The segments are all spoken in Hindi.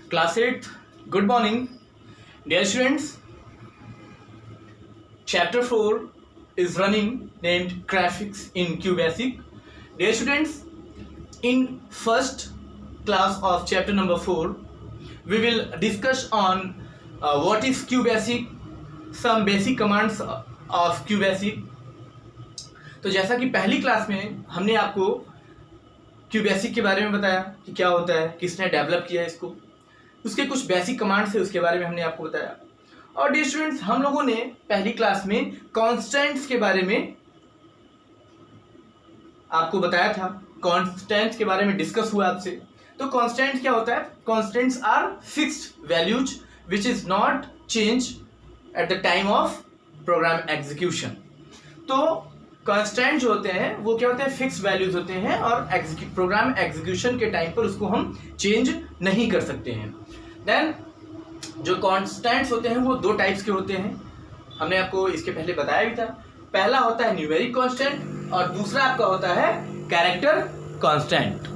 Class 8th, good morning. Dear students, chapter 4 is running named graphics in QBasic. Dear students, in first class of chapter number 4, we will discuss on what is QBasic, some basic commands of QBasic. तो जैसा कि पहली क्लास में हमने आपको QBasic के बारे में बताया कि क्या होता है, किसने डेवलप किया है इसको, उसके कुछ बेसिक कमांड्स है उसके बारे में हमने आपको बताया। और डियर स्टूडेंट्स, हम लोगों ने पहली क्लास में कॉन्स्टेंट्स के बारे में आपको बताया था, कॉन्स्टेंट्स के बारे में डिस्कस हुआ आपसे। तो कॉन्स्टेंट क्या होता है? Constants are fixed values which is not change at the time of program execution. तो कॉन्स्टेंट जो होते हैं वो क्या होते हैं? फिक्स्ड वैल्यूज होते हैं और प्रोग्राम एग्जीक्यूशन के टाइम पर उसको हम चेंज नहीं कर सकते हैं। देन जो कॉन्स्टेंट्स होते हैं वो दो टाइप्स के होते हैं, हमने आपको इसके पहले बताया भी था। पहला होता है न्यूमेरिक कांस्टेंट और दूसरा आपका होता है character constant.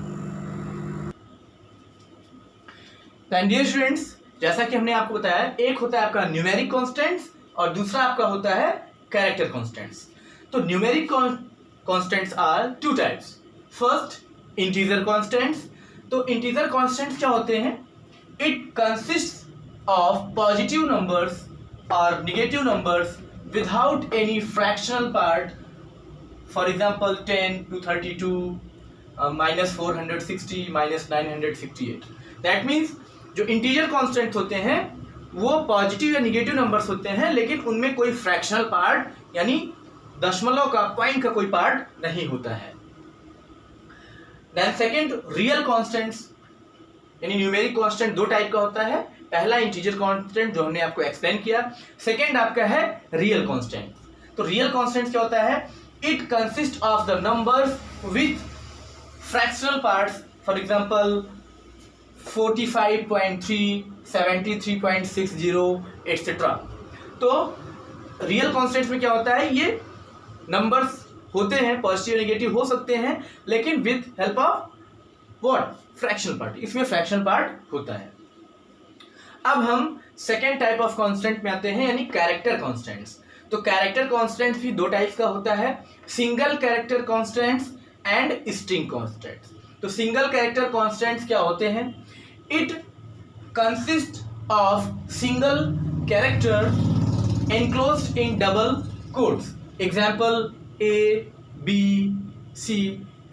Then dear students, जैसा कि हमने आपको बताया, एक होता है आपका न्यूमेरिक कांस्टेंट्स और दूसरा आपका होता है कैरेक्टर कांस्टेंट्स। तो numeric constants are two types. First, integer constants. तो इंटीजर कांस्टेंट्स क्या होते हैं? It consists of positive numbers और negative numbers without any fractional part. For example 10 to 32, -460, -968। That means जो इंटीजर कांस्टेंट्स होते हैं वो पॉजिटिव या नेगेटिव नंबर्स होते हैं, लेकिन उनमें कोई फ्रैक्शनल पार्ट यानी दशमलव का, पॉइंट का कोई पार्ट नहीं होता है। देन सेकंड, रियल कांस्टेंट्स, यानी न्यूमेरिक कांस्टेंट दो टाइप का होता है। पहला इंटीजर कांस्टेंट जो हमने आपको एक्सप्लेन किया, सेकंड आपका है रियल कांस्टेंट। तो रियल कांस्टेंट क्या होता है? It consist of the numbers with fractional parts. For example 45.3, 73.60 etcetera. तो रियल कांस्टेंट्स में क्या होता है? ये नंबर्स होते हैं, पॉजिटिव नेगेटिव हो सकते हैं, लेकिन with help of what? Fractional part. इसमें फ्रैक्शनल पार्ट होता है। अब हम सेकेंड टाइप ऑफ कांस्टेंट में आते हैं, यानी कैरेक्टर कांस्टेंट्स। तो कैरेक्टर कांस्टेंट्स भी दो टाइप्स का होता है, single character constants and string constants. तो सिंगल कैरेक्टर कांस्टेंट्स क्या होते हैं? It consist of single character enclosed in double quotes. Example A, B, C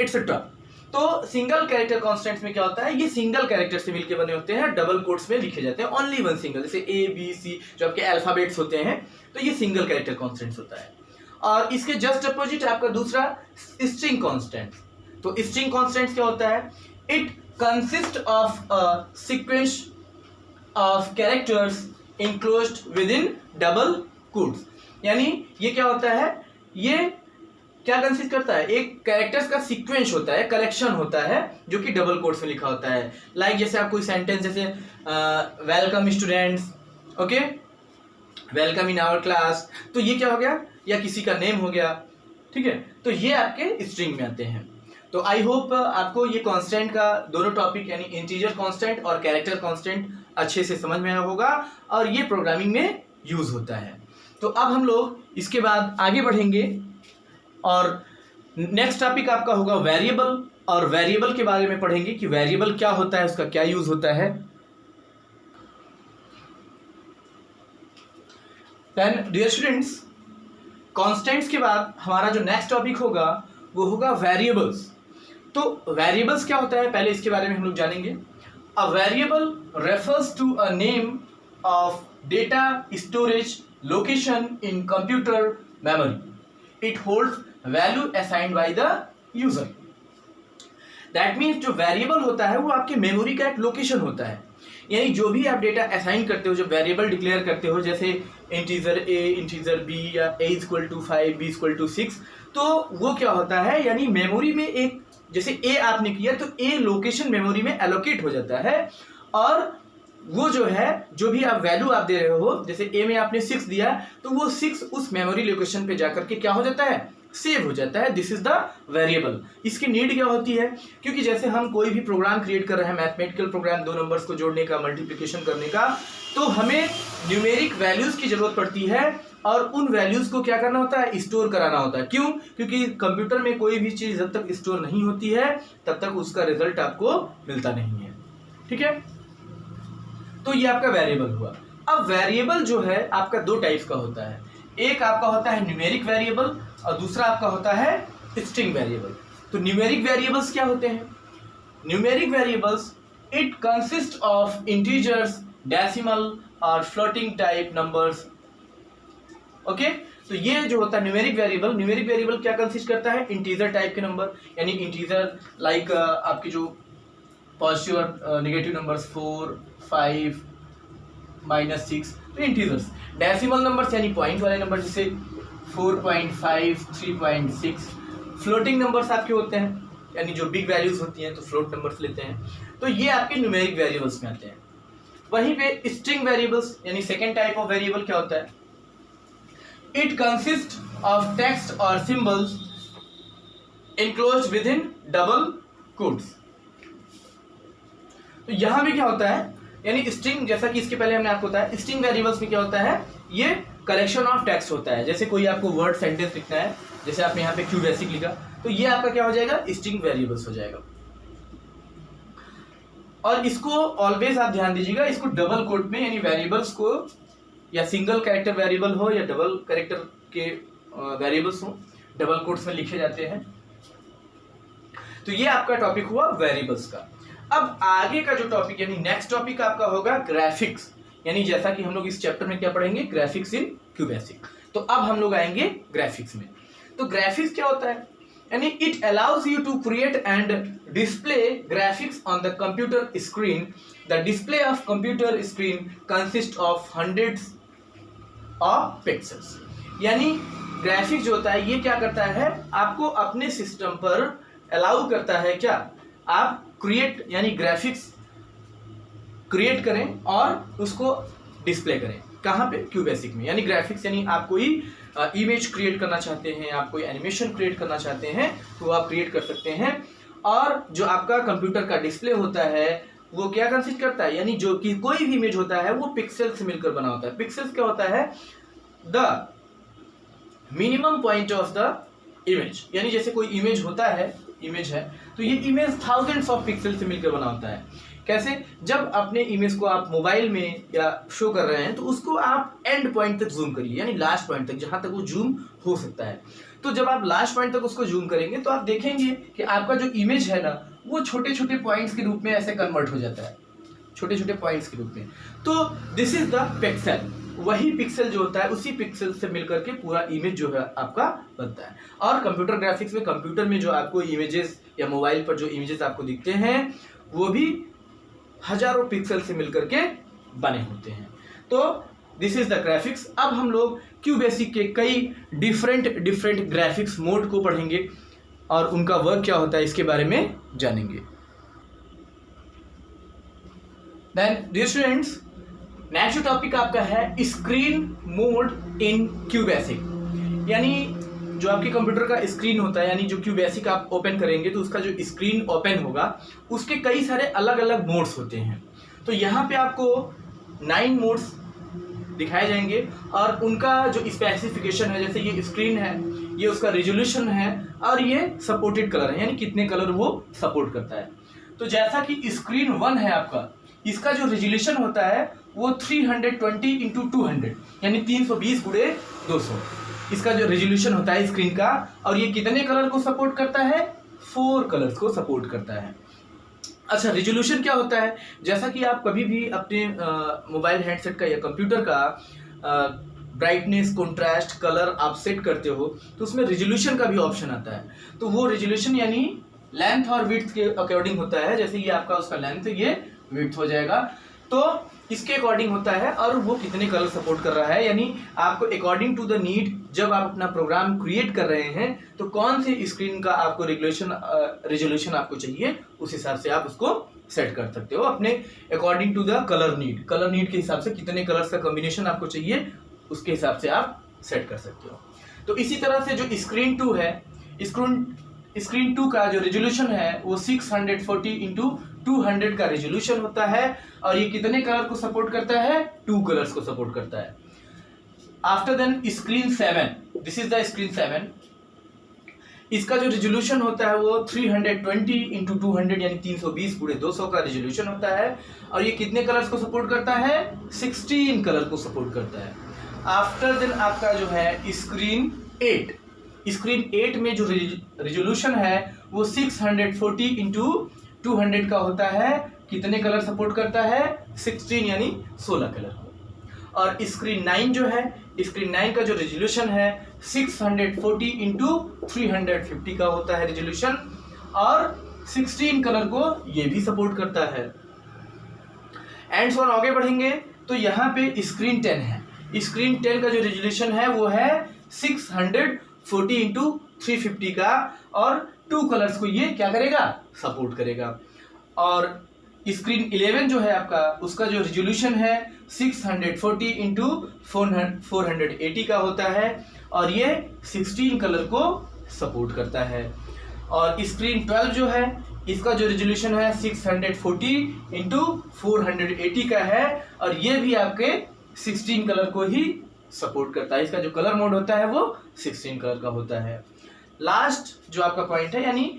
etcetera. तो सिंगल कैरेक्टर कांस्टेंट्स में क्या होता है? ये सिंगल कैरेक्टर से मिलकर बने होते हैं, डबल कोट्स में लिखे जाते हैं, ओनली वन सिंगल, जैसे A, B, C जो आपके अल्फाबेट्स होते हैं। तो ये सिंगल कैरेक्टर कांस्टेंट्स होता है। और इसके जस्ट अपोजिट आपका दूसरा स्ट्रिंग कांस्टेंट। तो स्ट्रिंग कांस्टेंट्स क्या होता है? It consist of a sequence of characters enclosed with in double quotes. यानी ये क्या होता है? ये क्या कंसिस्ट करता है? एक कैरेक्टर्स का सीक्वेंस होता है, कलेक्शन होता है, जो कि डबल कोट्स में लिखा होता है। लाइक जैसे आप कोई सेंटेंस, जैसे welcome students, okay, welcome in our class, तो ये क्या हो गया? या किसी का नेम हो गया, ठीक है। तो ये आपके स्ट्रिंग में आते हैं। तो आई होप आपको ये कांस्टेंट का दोनों टॉपिक, यानी इंटीजर कांस्टेंट और कैरेक्टर कांस्टेंट अच्छे से समझ में आया होगा, और ये प्रोग्रामिंग में यूज होता है। तो अब हम लोग इसके बाद आगे बढ़ेंगे और नेक्स्ट टॉपिक आपका होगा वेरिएबल, और वेरिएबल के बारे में पढ़ेंगे कि वेरिएबल क्या होता है, उसका क्या यूज होता है। देन डियर स्टूडेंट्स, कांस्टेंट्स के बाद हमारा जो नेक्स्ट टॉपिक होगा वो होगा वेरिएबल्स। तो वेरिएबल्स क्या होता है, पहले इसके बारे में हम लोग जानेंगे। A variable refers to a name of data storage location in computer memory. It holds value assigned by the user. That means जो वेरिएबल होता है वो आपके मेमोरी का एक लोकेशन होता है, यानी जो भी आप डेटा असाइन करते हो, जो वेरिएबल डिक्लेयर करते हो, जैसे इंटीजर A, इंटीजर B, या A = 5, B = 6, तो वो क्या होता है? यानी मेमोरी में एक, जैसे A आपने किया तो A लोकेशन मेमोरी में एलोकेट हो जाता है, और वो जो है, जो भी आप वैल्यू आप दे रहे हो, जैसे A में आपने 6 दिया तो वो 6 उस मेमोरी लोकेशन पे जाकर के क्या हो जाता है? सेव हो जाता है। This is the variable. इसकी नीड क्या होती है, क्योंकि जैसे हम कोई भी प्रोग्राम क्रिएट कर रहे हैं, मैथमेटिकल प्रोग्राम, दो नंबर्स को जोड़ने का, मल्टीप्लिकेशन करने का, तो हमें न्यूमेरिक वैल्यूज की जरूरत पड़ती है और उन वैल्यूज को क्या करना होता है, स्टोर कराना होता है। क्यों? क्योंकि कंप्यूटर में कोई भी चीज जब तक स्टोर नहीं होती है तब तक उसका रिजल्ट आपको मिलता नहीं है। ठीक है, तो ये आपका वेरिएबल हुआ। अब वेरिएबल जो है आपका दो टाइप का होता है, एक आपका होता है न्यूमेरिक वेरिएबल और दूसरा आपका होता है स्ट्रिंग वेरिएबल। तो न्यूमेरिक वेरिएबल्स क्या होते हैं? Numeric variables it consist of integers, decimal और फ्लोटिंग टाइप नंबर्स। ओके, तो ये जो होता है न्यूमेरिक वेरिएबल क्या कंसिस्ट करता है, इंटीजर टाइप के नंबर, यानी इंटीजर लाइक आपके जो पॉजिटिव और नेगेटिव नंबर्स 4, 5, -6, तो इंटीजर्स। डेसिमल नंबर्स यानी पॉइंट वाले नंबर जैसे 4.5, 3.6। फ्लोटिंग नंबर्स आपके होते हैं, यानी जो बिग वैल्यूज होती हैं तो फ्लोट नंबर्स लेते हैं। तो ये आपके न्यूमेरिक वेरिएबल्स में आते हैं। वहीं पे स्ट्रिंग वेरिएबल्स यानी सेकेंड टाइप ऑफ वेरिएबल क्या होता है, इट कंसिस्ट ऑफ टेक्स्ट और symbols enclosed with in double quotes. तो यहां भी क्या होता है, यानी स्ट्रिंग, जैसा कि इसके पहले हमने आपको बताया, स्ट्रिंग वेरिएबल्स में क्या होता है, ये कलेक्शन ऑफ टेक्स्ट होता है। जैसे कोई आपको वर्ड सेंटेंस लिखना है, जैसे आपने यहाँ पे क्यू बेसिक लिखा, तो ये आपका क्या हो जाएगा, स्ट्रिंग वेरिएबल्स हो जाएगा। और इसको ऑलवेज आप ध्यान दीजिएगा, इसको डबल कोट में, यानी वेरिएबल्स को या सिंगल कैरेक्टर वेरिएबल हो या डबल कैरेक्टर के वेरिएबल्स हो, डबल कोट्स में लिखे जाते हैं। तो ये आपका टॉपिक हुआ वेरिएबल्स का। अब आगे का जो टॉपिक यानी नेक्स्ट टॉपिक आपका होगा ग्राफिक्स, यानी जैसा कि हम लोग इस चैप्टर में क्या पढ़ेंगे, ग्राफिक्स इन क्यू बेसिक। तो अब हम लोग आएंगे ग्राफिक्स में। तो ग्राफिक्स क्या होता है, यानी it allows you to create and display graphics on the computer screen. The display of computer screen consist of hundreds of pixels. यानी ग्राफिक्स जो होता है ये क्या करता है, आपको अपने सिस्टम पर अलाउ करता है क्या, आप क्रिएट यानी ग्राफिक्स क्रिएट करें और उसको डिस्प्ले करें। कहाँ पे, क्यू बेसिक में। यानी ग्राफिक्स यानी आप कोई इमेज क्रिएट करना चाहते हैं, आप कोई एनिमेशन क्रिएट करना चाहते हैं तो आप क्रिएट कर सकते हैं। और जो आपका कंप्यूटर का डिस्प्ले होता है वो क्या कंसिस्ट करता है, यानी जो कि कोई भी इमेज होता है वो पिक्सल से मिलकर बना होता है। पिक्सल्स क्या होता है, the minimum point of the image. यानी जैसे कोई इमेज होता है, इमेज है तो ये इमेज थाउजेंड्स ऑफ पिक्सल से मिलकर बना होता है। कैसे, जब अपने इमेज को आप मोबाइल में या शो कर रहे हैं तो उसको आप एंड पॉइंट तक जूम करिए, यानी लास्ट पॉइंट तक, जहां तक वो जूम हो सकता है। तो जब आप लास्ट पॉइंट तक उसको जूम करेंगे तो आप देखेंगे कि आपका जो इमेज है ना वो छोटे छोटे पॉइंट्स के रूप में ऐसे कन्वर्ट हो जाता है, छोटे छोटे पॉइंट्स के रूप में। तो दिस इज द पिक्सल। वही पिक्सल जो होता है उसी पिक्सल से मिलकर के पूरा इमेज जो है आपका बनता है। और कंप्यूटर ग्राफिक्स में, कंप्यूटर में जो आपको इमेजेस या मोबाइल पर जो इमेजेस आपको दिखते हैं वो भी हजारों पिक्सल से मिलकर के बने होते हैं। तो दिस इज द ग्राफिक्स। अब हम लोग क्यू बेसिक के कई डिफरेंट ग्राफिक्स मोड को पढ़ेंगे और उनका वर्क क्या होता है इसके बारे में जानेंगे। Then dear students, next topic आपका है screen mode in Q basic. यानी जो आपके कंप्यूटर का स्क्रीन होता है, यानी जो क्यू बेसिक आप ओपन करेंगे तो उसका जो स्क्रीन ओपन होगा उसके कई सारे अलग अलग मोड्स होते हैं। तो यहाँ पे आपको 9 मोड्स दिखाए जाएंगे और उनका जो स्पेसिफिकेशन है, जैसे ये स्क्रीन है, ये उसका रेजोल्यूशन है और ये सपोर्टेड कलर है, यानी कितने कलर वो सपोर्ट करता है। तो जैसा कि स्क्रीन 1 है आपका, इसका जो रेजोल्यूशन होता है वो 320x200 यानी 320 × 200 इसका जो रेजोल्यूशन होता है स्क्रीन का। और ये कितने कलर को सपोर्ट करता है, 4 कलर्स को सपोर्ट करता है। अच्छा, रेजोल्यूशन क्या होता है, जैसा कि आप कभी भी अपने मोबाइल हैंडसेट का या कंप्यूटर का ब्राइटनेस, कॉन्ट्रास्ट, कलर आप सेट करते हो तो उसमें रेजोल्यूशन का भी ऑप्शन आता है। तो वो रेजोल्यूशन यानी लेंथ और विड्थ के अकॉर्डिंग होता है। जैसे ये आपका उसका लेंथ, ये विड्थ हो जाएगा, तो इसके अकॉर्डिंग होता है और वो कितने कलर सपोर्ट कर रहा है। यानी आपको अकॉर्डिंग टू द नीड, जब आप अपना प्रोग्राम क्रिएट कर रहे हैं तो कौन से स्क्रीन का आपको रेजोल्यूशन आपको चाहिए, उस हिसाब से आप उसको सेट कर सकते हो अपने according to the colour need के हिसाब से कितने कलर्स का कॉम्बिनेशन आपको चाहिए उसके हिसाब से आप सेट कर सकते हो। तो इसी तरह से जो स्क्रीन 2 है, स्क्रीन 2 का जो रेजोल्यूशन है वो 640 इंटू 200 का रेजोल्यूशन होता है और ये कितने कलर को सपोर्ट करता है? 2 कलर्स को सपोर्ट करता है। After then screen 7, this is the screen 7, इसका जो रेजोल्यूशन होता है वो 320 इंटू 200 यानी 320 पूरे 200 का रेजोल्यूशन होता है और ये कितने कलर्स को सपोर्ट करता है? 16 कलर को सपोर्ट करता है। आफ्टर देन आपका जो है स्क्रीन 8, स्क्रीन 8 में जो रेजोल्यूशन है वो 640 इंटू 200 का होता है। कितने कलर सपोर्ट करता है? 16 यानी 16 कलर। और स्क्रीन 9 जो है, स्क्रीन 9 का जो रेजोल्यूशन है 640 इंटू 350 का होता है रेजोल्यूशन और 16 कलर को ये भी सपोर्ट करता है। एंड सो आगे बढ़ेंगे तो यहाँ पे स्क्रीन 10 है। स्क्रीन 10 का जो रेजोल्यूशन है वो है 640 इंटू 350 का और 2 कलर्स को ये क्या करेगा? सपोर्ट करेगा। और स्क्रीन 11 जो है आपका, उसका जो रेजोल्यूशन है 640 इंटू 480 का होता है और ये 16 कलर को सपोर्ट करता है। और स्क्रीन 12 जो है, इसका जो रेजोल्यूशन है 640 इंटू 480 का है और ये भी आपके 16 कलर को ही सपोर्ट करता है। इसका जो कलर मोड होता है वो 16 कलर का होता है। लास्ट जो आपका पॉइंट है यानी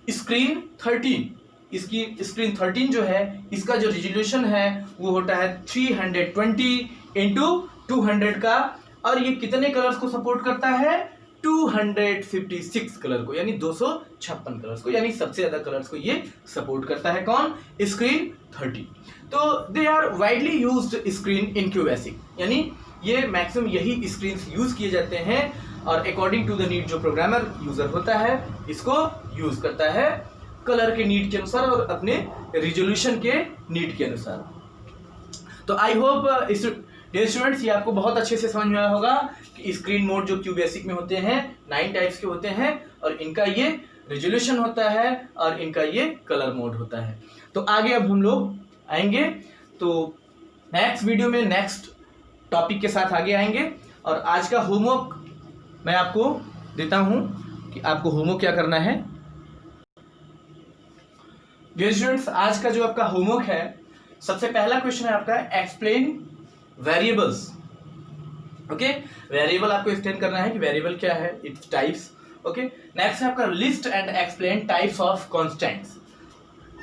स्क्रीन 13, इसकी स्क्रीन 13 जो है, इसका जो रेजोल्यूशन है वो होता है 320 इंटू 200 का और ये कितने कलर्स को सपोर्ट करता है? 256 कलर को यानी 256 कलर्स को, यानी सबसे ज्यादा कलर्स को ये सपोर्ट करता है। कौन? स्क्रीन 13। तो they are widely used screen in QBasic, यानी ये मैक्सिमम यही स्क्रीन यूज किए जाते हैं और अकॉर्डिंग टू द नीड जो प्रोग्रामर यूजर होता है इसको यूज करता है कलर के नीड के अनुसार और अपने रेजोल्यूशन के नीड के अनुसार। तो आई होप डियर स्टूडेंट्स ये आपको बहुत अच्छे से समझ में आया होगा कि स्क्रीन मोड जो क्यूबेसिक में होते हैं 9 टाइप्स के होते हैं और इनका ये रेजोल्यूशन होता है और इनका ये कलर मोड होता है। तो आगे अब हम लोग आएंगे, तो नेक्स्ट वीडियो में नेक्स्ट टॉपिक के साथ आगे आएंगे। और आज का होमवर्क मैं आपको देता हूं कि आपको होमवर्क क्या करना है। डियर स्टूडेंट्स आज का जो आपका होमवर्क है, सबसे पहला क्वेश्चन है आपका एक्सप्लेन वेरिएबल्स। ओके, वेरिएबल आपको एक्सप्लेन करना है कि वेरिएबल क्या है, इट्स टाइप्स। ओके, नेक्स्ट है आपका list and explain types of constants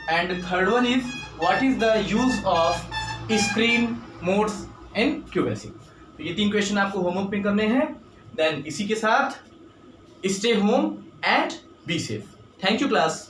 and third one is what is the use of screen modes in QBasic. तो ये 3 क्वेश्चन आपको होमवर्क में करने हैं। देन इसी के साथ stay home and be safe. Thank you class.